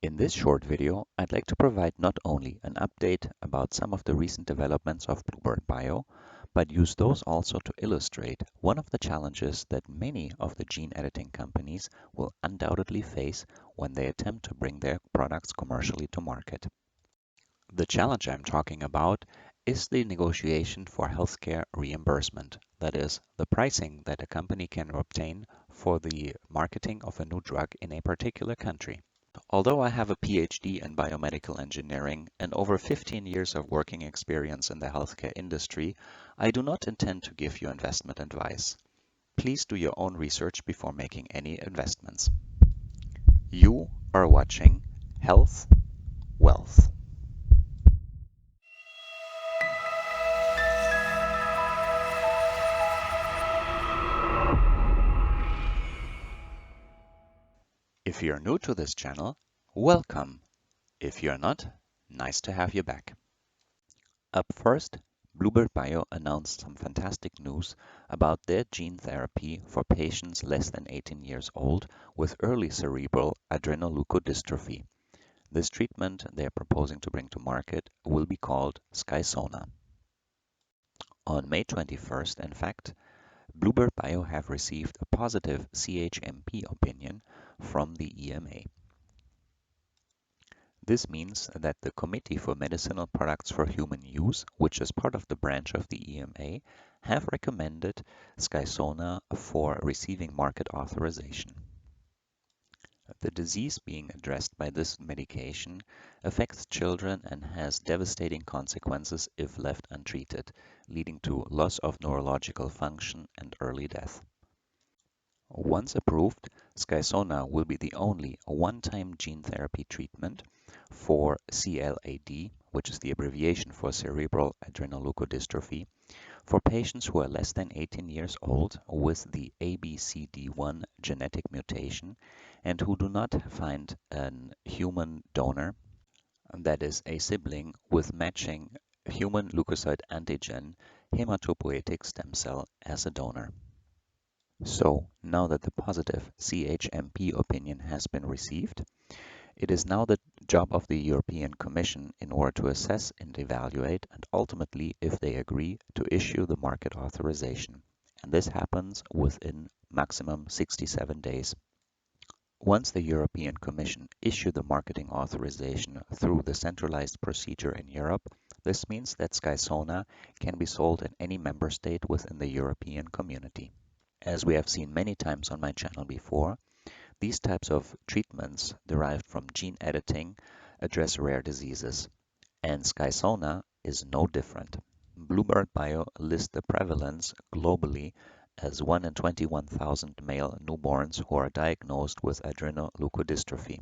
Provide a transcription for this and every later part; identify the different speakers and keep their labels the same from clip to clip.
Speaker 1: In this short video, I'd like to provide not only an update about some of the recent developments of Bluebird Bio, but use those also to illustrate one of the challenges that many of the gene editing companies will undoubtedly face when they attempt to bring their products commercially to market. The challenge I'm talking about is the negotiation for healthcare reimbursement, that is, the pricing that a company can obtain for the marketing of a new drug in a particular country. Although I have a PhD in biomedical engineering and over 15 years of working experience in the healthcare industry, I do not intend to give you investment advice. Please do your own research before making any investments. You are watching Health Wealth. If you're new to this channel, welcome. If you're not, nice to have you back. Up first, Bluebird Bio announced some fantastic news about their gene therapy for patients less than 18 years old with early cerebral adrenoleukodystrophy. This treatment they are proposing to bring to market will be called Skysona. On May 21st, in fact, Bluebird Bio have received a positive CHMP opinion from the EMA. This means that the Committee for Medicinal Products for Human Use, which is part of the branch of the EMA, have recommended Skysona for receiving market authorization. The disease being addressed by this medication affects children and has devastating consequences if left untreated, leading to loss of neurological function and early death. Once approved, Skysona will be the only one-time gene therapy treatment for CLAD, which is the abbreviation for cerebral adrenoleukodystrophy, for patients who are less than 18 years old with the ABCD1 genetic mutation and who do not find a human donor, that is, a sibling with matching human leukocyte antigen hematopoietic stem cell as a donor. So, now that the positive CHMP opinion has been received, it is now the job of the European Commission in order to assess and evaluate and ultimately, if they agree, to issue the market authorization. And this happens within maximum 67 days. Once the European Commission issue the marketing authorization through the centralized procedure in Europe, this means that Skysona can be sold in any member state within the European community. As we have seen many times on my channel before, these types of treatments derived from gene editing address rare diseases, and Skysona is no different. Bluebird Bio lists the prevalence globally as 1 in 21,000 male newborns who are diagnosed with adrenoleukodystrophy.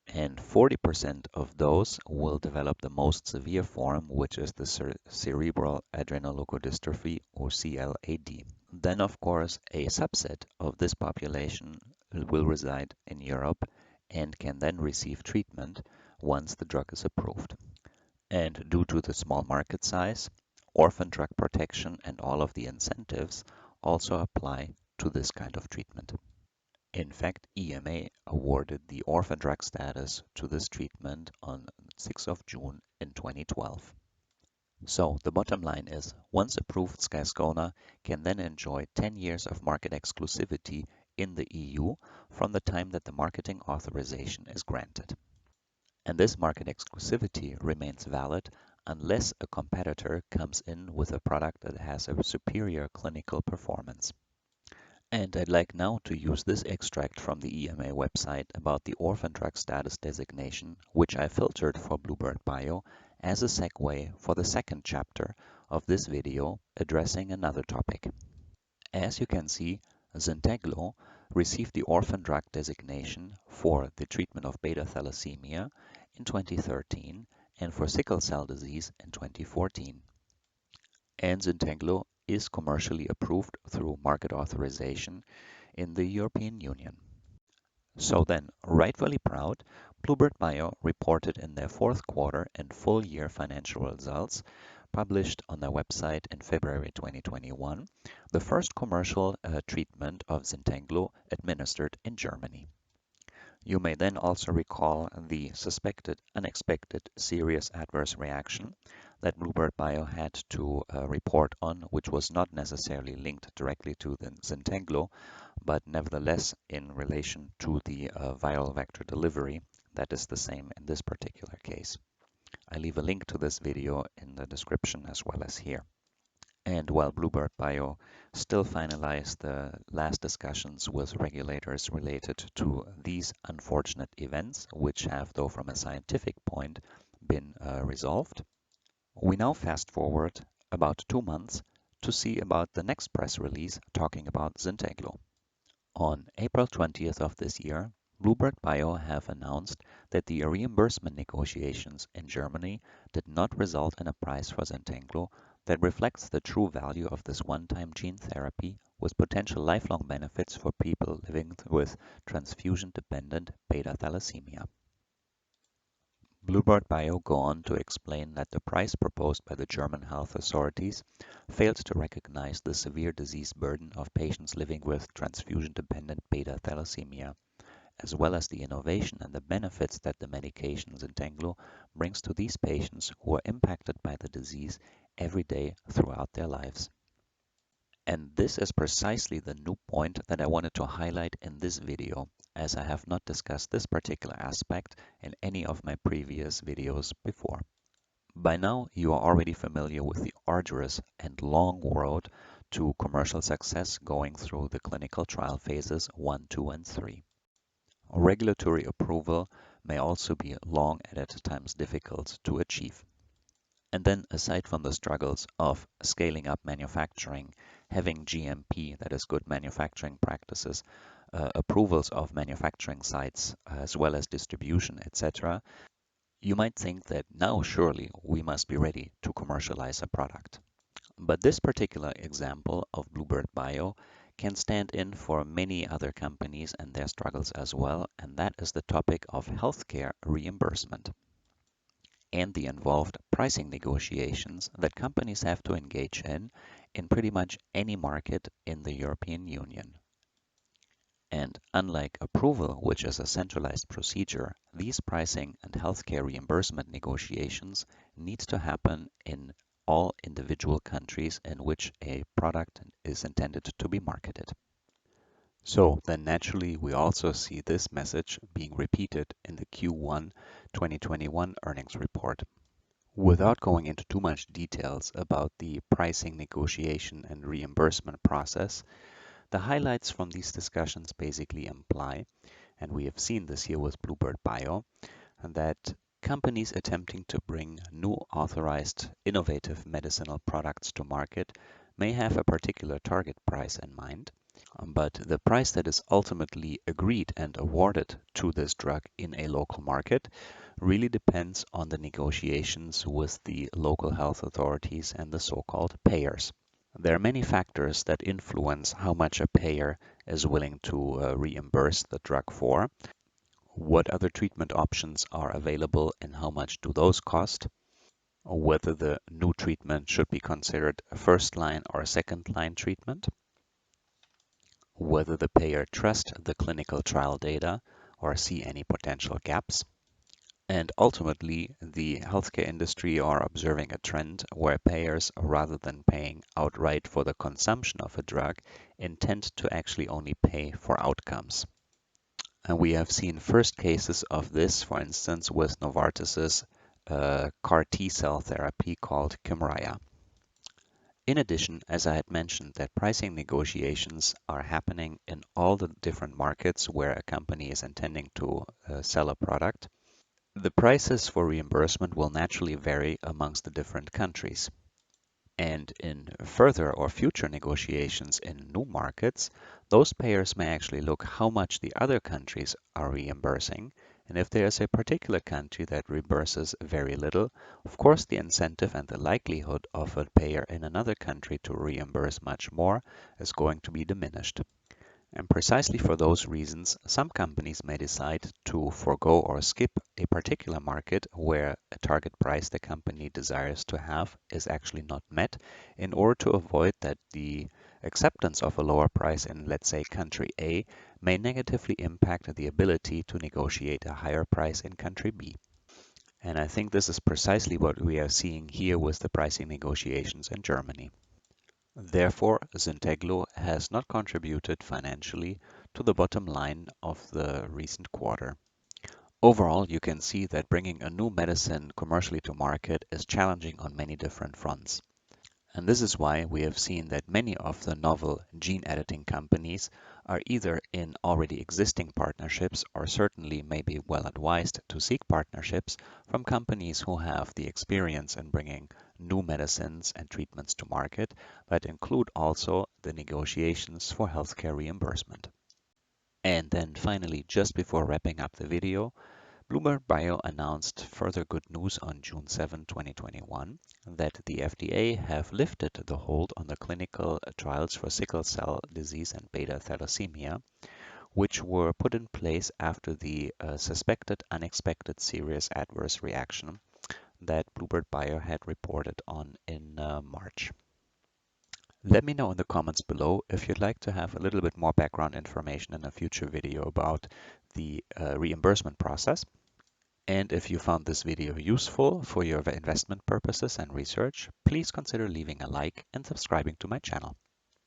Speaker 1: And 40% of those will develop the most severe form, which is the cerebral adrenoleukodystrophy, or CLAD. Then, of course, a subset of this population will reside in Europe and can then receive treatment once the drug is approved. And due to the small market size, orphan drug protection and all of the incentives also apply to this kind of treatment. In fact, EMA awarded the orphan drug status to this treatment on 6th of June in 2012. So the bottom line is, once approved, Skysona can then enjoy 10 years of market exclusivity in the EU from the time that the marketing authorization is granted. And this market exclusivity remains valid unless a competitor comes in with a product that has a superior clinical performance. And I'd like now to use this extract from the EMA website about the orphan drug status designation, which I filtered for Bluebird Bio, as a segue for the second chapter of this video addressing another topic. As you can see, Zynteglo received the orphan drug designation for the treatment of beta thalassemia in 2013 and for sickle cell disease in 2014. And Zynteglo is commercially approved through market authorization in the European Union. So then, rightfully proud, Bluebird Bio reported in their fourth quarter and full year financial results, published on their website in February 2021, the first commercial treatment of Zynteglo administered in Germany. You may then also recall the suspected unexpected serious adverse reaction that Bluebird Bio had to report on, which was not necessarily linked directly to the Zynteglo, but nevertheless in relation to the viral vector delivery. That is the same in this particular case. I leave a link to this video in the description as well as here. And while Bluebird Bio still finalized the last discussions with regulators related to these unfortunate events, which have, though from a scientific point, been resolved, we now fast forward about 2 months to see about the next press release talking about Zynteglo. On April 20th of this year, Bluebird Bio have announced that the reimbursement negotiations in Germany did not result in a price for Zynteglo that reflects the true value of this one-time gene therapy with potential lifelong benefits for people living with transfusion-dependent beta thalassemia. Bluebird Bio go on to explain that the price proposed by the German health authorities failed to recognize the severe disease burden of patients living with transfusion-dependent beta thalassemia, as well as the innovation and the benefits that the medication Zynteglo brings to these patients who are impacted by the disease every day throughout their lives. And this is precisely the new point that I wanted to highlight in this video, as I have not discussed this particular aspect in any of my previous videos before. By now, you are already familiar with the arduous and long road to commercial success going through the clinical trial phases 1, 2, and 3. Regulatory approval may also be long and at times difficult to achieve. And then, aside from the struggles of scaling up manufacturing, having GMP, that is good manufacturing practices, approvals of manufacturing sites, as well as distribution, etc., you might think that now surely we must be ready to commercialize a product. But this particular example of Bluebird Bio can stand in for many other companies and their struggles as well, and that is the topic of healthcare reimbursement and the involved pricing negotiations that companies have to engage in pretty much any market in the European Union. And unlike approval, which is a centralized procedure, these pricing and healthcare reimbursement negotiations need to happen in all individual countries in which a product is intended to be marketed. So then naturally we also see this message being repeated in the Q1 2021 earnings report. Without going into too much details about the pricing negotiation and reimbursement process, the highlights from these discussions basically imply, and we have seen this here with Bluebird Bio, that companies attempting to bring new authorized innovative medicinal products to market may have a particular target price in mind, but the price that is ultimately agreed and awarded to this drug in a local market really depends on the negotiations with the local health authorities and the so-called payers. There are many factors that influence how much a payer is willing to reimburse the drug for, what other treatment options are available and how much do those cost, or whether the new treatment should be considered a first-line or a second-line treatment, whether the payer trusts the clinical trial data or see any potential gaps. And ultimately, the healthcare industry are observing a trend where payers, rather than paying outright for the consumption of a drug, intend to actually only pay for outcomes. And we have seen first cases of this, for instance, with Novartis's CAR T-cell therapy called Kymriah. In addition, as I had mentioned, that pricing negotiations are happening in all the different markets where a company is intending to sell a product. The prices for reimbursement will naturally vary amongst the different countries. And in further or future negotiations in new markets, those payers may actually look how much the other countries are reimbursing. And if there is a particular country that reimburses very little, of course the incentive and the likelihood of a payer in another country to reimburse much more is going to be diminished. And precisely for those reasons, some companies may decide to forego or skip a particular market where a target price the company desires to have is actually not met in order to avoid that the Acceptance of a lower price in, let's say, country A may negatively impact the ability to negotiate a higher price in country B. And I think this is precisely what we are seeing here with the pricing negotiations in Germany. Therefore, Zynteglo has not contributed financially to the bottom line of the recent quarter. Overall, you can see that bringing a new medicine commercially to market is challenging on many different fronts. And this is why we have seen that many of the novel gene editing companies are either in already existing partnerships or certainly may be well advised to seek partnerships from companies who have the experience in bringing new medicines and treatments to market, but include also the negotiations for healthcare reimbursement. And then finally, just before wrapping up the video, Bluebird Bio announced further good news on June 7, 2021, that the FDA have lifted the hold on the clinical trials for sickle cell disease and beta thalassemia, which were put in place after the suspected unexpected serious adverse reaction that Bluebird Bio had reported on in March. Let me know in the comments below if you'd like to have a little bit more background information in a future video about the reimbursement process. And if you found this video useful for your investment purposes and research, please consider leaving a like and subscribing to my channel.